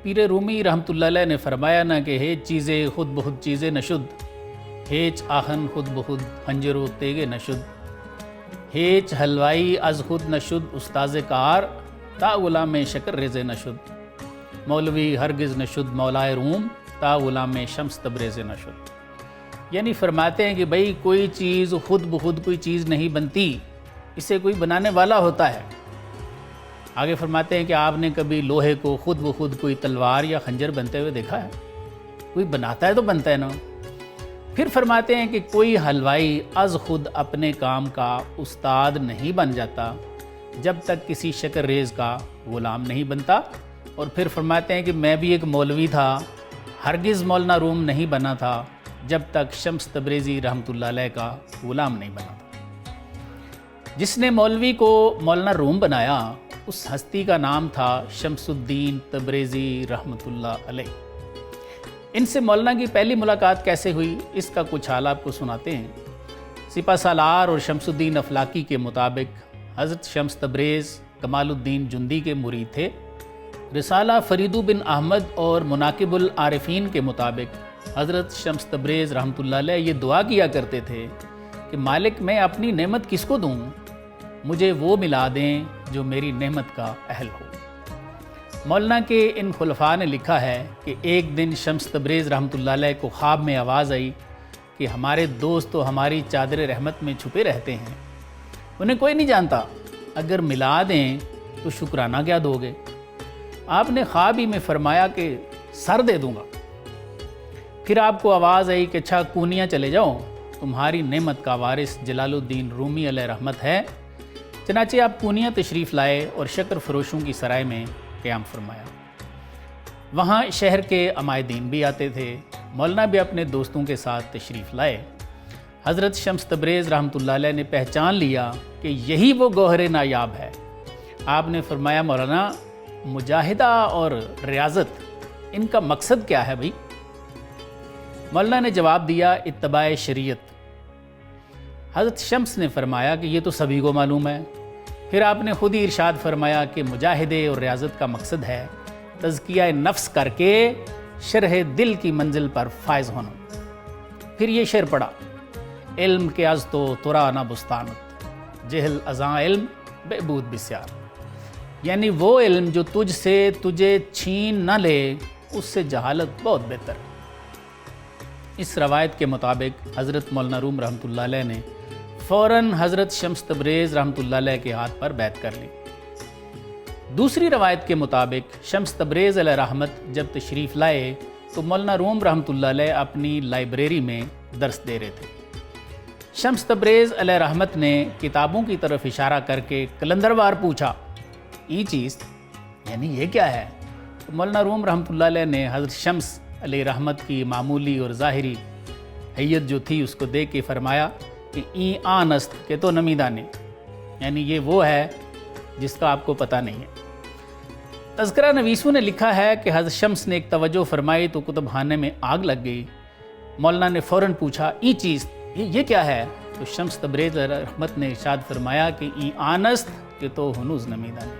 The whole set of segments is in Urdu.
پیر رومی رحمۃ اللہ علیہ نے فرمایا نا کہ ہیچ چیزیں خود بخود چیزیں نشد، ہیچ آہن خود بخود خنجر و تیغ نشد، ہیچ حلوائی از خود نشد استاذ کار، تا غلام شکر ریز نشد، مولوی ہرگز نشد مولائے روم، تا غلام شمس تبریز نشد۔ یعنی فرماتے ہیں کہ بھئی کوئی چیز خود بخود کوئی چیز نہیں بنتی، اسے کوئی بنانے والا ہوتا ہے۔ آگے فرماتے ہیں کہ آپ نے کبھی لوہے کو خود بخود کوئی تلوار یا خنجر بنتے ہوئے دیکھا ہے؟ کوئی بناتا ہے تو بنتا ہے نا۔ پھر فرماتے ہیں کہ کوئی حلوائی از خود اپنے کام کا استاد نہیں بن جاتا جب تک کسی شکر ریز کا غلام نہیں بنتا۔ اور پھر فرماتے ہیں کہ میں بھی ایک مولوی تھا، ہرگز مولانا روم نہیں بنا تھا جب تک شمس تبریزی رحمۃ اللہ علیہ کا غلام نہیں بنا تھا۔ جس نے مولوی کو مولانا روم بنایا اس ہستی کا نام تھا شمس الدین تبریزی رحمۃ اللہ علیہ۔ ان سے مولانا کی پہلی ملاقات کیسے ہوئی، اس کا کچھ حال آپ کو سناتے ہیں۔ سپہ سالار اور شمس الدین افلاکی کے مطابق حضرت شمس تبریز کمال الدین جندی کے مرید تھے۔ رسالہ فریدو بن احمد اور مناقب العارفین کے مطابق حضرت شمس تبریز رحمۃ اللہ علیہ یہ دعا کیا کرتے تھے کہ مالک میں اپنی نعمت کس کو دوں، مجھے وہ ملا دیں جو میری نعمت کا اہل ہو۔ مولانا کے ان خلفاء نے لکھا ہے کہ ایک دن شمس تبریز رحمۃ اللہ علیہ کو خواب میں آواز آئی کہ ہمارے دوست تو ہماری چادر رحمت میں چھپے رہتے ہیں، انہیں کوئی نہیں جانتا، اگر ملا دیں تو شکرانہ کیا دو گے؟ آپ نے خواب ہی میں فرمایا کہ سر دے دوں گا۔ پھر آپ کو آواز آئی کہ اچھا کونیاں چلے جاؤ، تمہاری نعمت کا وارث جلال الدین رومی علیہ رحمت ہے۔ چنانچہ آپ کونیاں تشریف لائے اور شکر فروشوں کی سرائے میں قیام فرمایا۔ وہاں شہر کے عمائدین بھی آتے تھے، مولانا بھی اپنے دوستوں کے ساتھ تشریف لائے۔ حضرت شمس تبریز رحمۃ اللہ علیہ نے پہچان لیا کہ یہی وہ گوہر نایاب ہے۔ آپ نے فرمایا مولانا مجاہدہ اور ریاضت ان کا مقصد کیا ہے بھائی؟ مولانا نے جواب دیا اتباع شریعت۔ حضرت شمس نے فرمایا کہ یہ تو سبھی کو معلوم ہے۔ پھر آپ نے خود ہی ارشاد فرمایا کہ مجاہدے اور ریاضت کا مقصد ہے تزکیہ نفس کر کے شرح دل کی منزل پر فائز ہونا۔ پھر یہ شعر پڑھا، علم کے از تو ترا نہ بستانت، جہل ازاں علم بے بود بسیار۔ یعنی وہ علم جو تجھ سے تجھے چھین نہ لے اس سے جہالت بہت بہتر۔ اس روایت کے مطابق حضرت مولانا روم رحمۃ اللہ علیہ نے فوراً حضرت شمس تبریز رحمۃ اللہ علیہ کے ہاتھ پر بیعت کر لی۔ دوسری روایت کے مطابق شمس تبریز علیہ رحمت جب تشریف لائے تو مولانا روم رحمۃ اللہ علیہ اپنی لائبریری میں درس دے رہے تھے۔ شمس تبریز علیہ رحمت نے کتابوں کی طرف اشارہ کر کے کلندروار پوچھا، یہ چیز یعنی یہ کیا ہے؟ تو مولانا روم رحمۃ اللہ علیہ نے حضرت شمس علیہ رحمت کی معمولی اور ظاہری حیت جو تھی اس کو دیکھ کے فرمایا کہ این آنست کہ تو نمیدانے، یعنی یہ وہ ہے جس کا آپ کو پتہ نہیں ہے۔ تذکرہ نویسوں نے لکھا ہے کہ حضرت شمس نے ایک توجہ فرمائی تو کتب خانے میں آگ لگ گئی۔ مولانا نے فوراً پوچھا یہ چیز یہ کیا ہے؟ تو شمس تبریز علیہ رحمت نے ارشاد فرمایا کہ این آنست کہ تو ہنوز نمیدانے،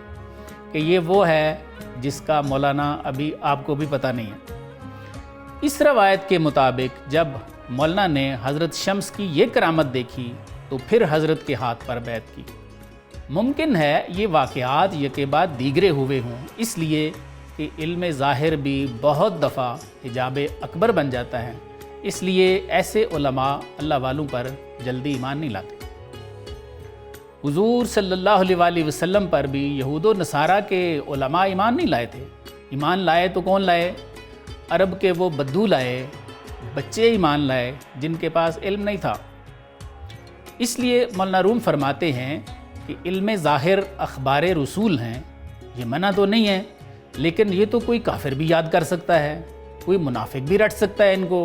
کہ یہ وہ ہے جس کا مولانا ابھی آپ کو بھی پتہ نہیں ہے۔ اس روایت کے مطابق جب مولانا نے حضرت شمس کی یہ کرامت دیکھی تو پھر حضرت کے ہاتھ پر بیعت کی۔ ممکن ہے یہ واقعات یکے بعد دیگرے ہوئے ہوں، اس لیے کہ علم ظاہر بھی بہت دفعہ حجاب اکبر بن جاتا ہے، اس لیے ایسے علماء اللہ والوں پر جلدی ایمان نہیں لاتے۔ حضور صلی اللہ علیہ وآلہ وسلم پر بھی یہود و نصارہ کے علماء ایمان نہیں لائے تھے۔ ایمان لائے تو کون لائے؟ عرب کے وہ بدو لائے، بچے ایمان لائے جن کے پاس علم نہیں تھا۔ اس لیے مولانا روم فرماتے ہیں کہ علم ظاہر اخبار رسول ہیں، یہ منع تو نہیں ہے، لیکن یہ تو کوئی کافر بھی یاد کر سکتا ہے، کوئی منافق بھی رٹ سکتا ہے ان کو،